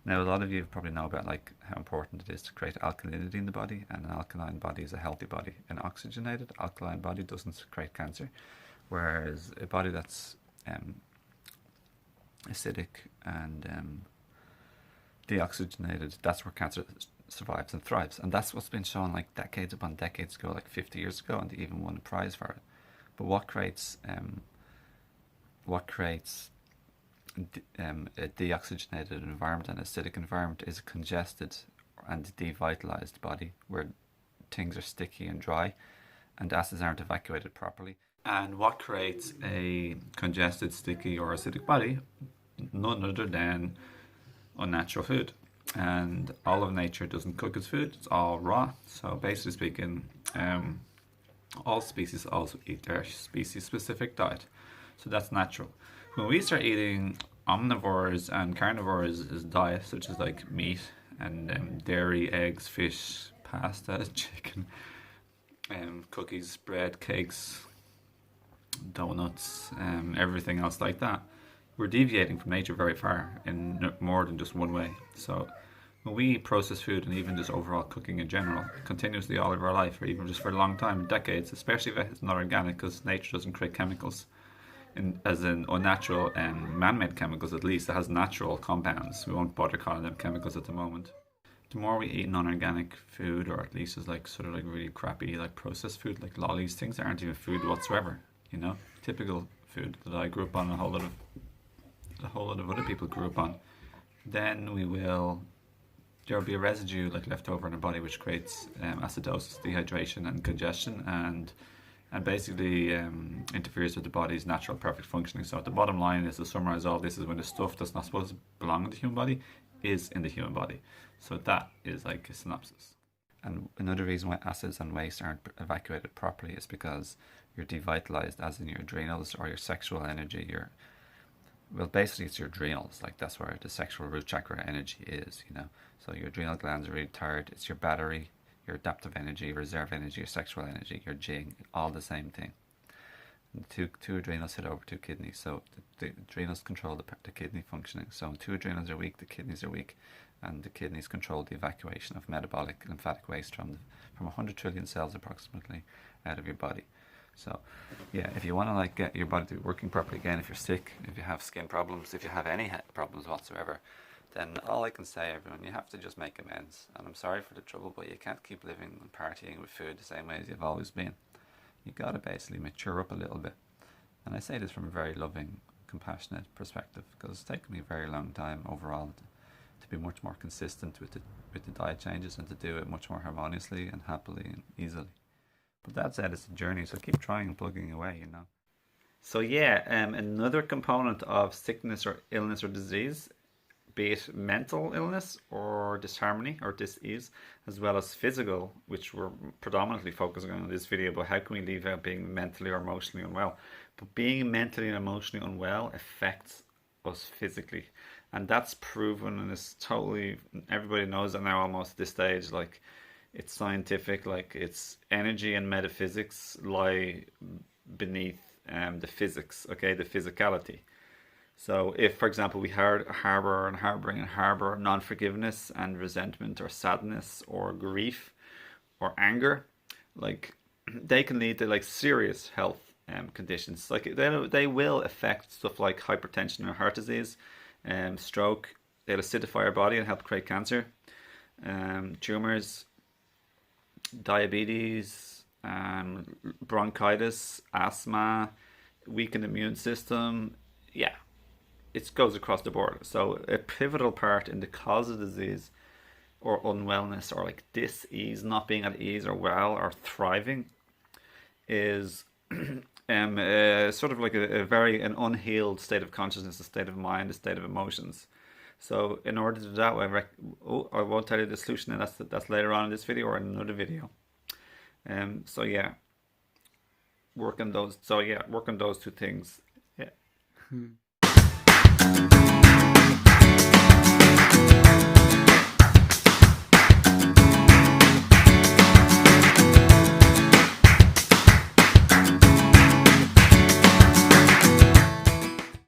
Now, a lot of you probably know about like how important it is to create alkalinity in the body, and an alkaline body is a healthy body. An oxygenated alkaline body doesn't create cancer, whereas a body that's um, acidic and deoxygenated, that's where cancer survives and thrives. And that's what's been shown like decades upon decades ago, like 50 years ago, and they even won a prize for it. But what creates a deoxygenated environment and acidic environment is a congested and devitalized body where things are sticky and dry and acids aren't evacuated properly. And what creates a congested, sticky, or acidic body? None other than unnatural food. And all of nature doesn't cook its food, it's all raw. So, basically speaking, all species also eat their species specific diet. So, that's natural. When we start eating omnivores and carnivores diet, such as like meat and dairy, eggs, fish, pasta, chicken, cookies, bread, cakes, donuts, everything else like that, we're deviating from nature very far in more than just one way. So when we eat processed food, and even just overall cooking in general, continuously all of our life, or even just for a long time, decades, especially if it's not organic, because nature doesn't create chemicals, as in unnatural man-made chemicals, at least it has natural compounds. We won't bother calling them chemicals at the moment. The more we eat non-organic food, or at least is like sort of like really crappy like processed food, like lollies, things that aren't even food whatsoever, typical food that I grew up on, and a whole lot of other people grew up on, then there'll be a residue like left over in the body, which creates acidosis, dehydration, and congestion, and basically interferes with the body's natural perfect functioning. So the bottom line is, to summarize all this, is when the stuff that's not supposed to belong in the human body is in the human body. So that is like a synopsis. And another reason why acids and waste aren't evacuated properly is because you're devitalized, as in your adrenals or your sexual energy. Well, basically it's your adrenals, like that's where the sexual root chakra energy is. So your adrenal glands are really tired. It's your battery, your adaptive energy, your reserve energy, your sexual energy, your jing, all the same thing. And two adrenals sit over two kidneys, so the adrenals control the kidney functioning. So when two adrenals are weak, the kidneys are weak, and the kidneys control the evacuation of metabolic lymphatic waste from 100 trillion cells approximately out of your body. So, yeah, if you want to like get your body to be working properly again, if you're sick, if you have skin problems, if you have any problems whatsoever, then all I can say, everyone, you have to just make amends. And I'm sorry for the trouble, but you can't keep living and partying with food the same way as you've always been. You got to basically mature up a little bit. And I say this from a very loving, compassionate perspective, because it's taken me a very long time overall to be much more consistent with the diet changes, and to do it much more harmoniously and happily and easily. But that said, it's a journey, so keep trying and plugging away. So yeah, another component of sickness or illness or disease, be it mental illness or disharmony or dis-ease, as well as physical, which we're predominantly focusing on in this video, but how can we leave out being mentally or emotionally unwell? But being mentally and emotionally unwell affects us physically. And that's proven, and it's totally, everybody knows that now almost at this stage, like, it's scientific, like it's energy and metaphysics lie beneath the physics, okay, the physicality. So if, for example, we harbor non-forgiveness and resentment or sadness or grief or anger, like they can lead to like serious health conditions. Like they will affect stuff like hypertension or heart disease, stroke. They'll acidify our body and help create cancer, tumors, diabetes, bronchitis, asthma, weakened immune system. Yeah, it goes across the board. So a pivotal part in the cause of disease or unwellness or like dis-ease, not being at ease or well or thriving, is sort of like an unhealed state of consciousness, a state of mind, a state of emotions. So in order to do that, I won't tell you the solution, and that's later on in this video or in another video. So yeah, work on those. So yeah, work on those two things. Yeah.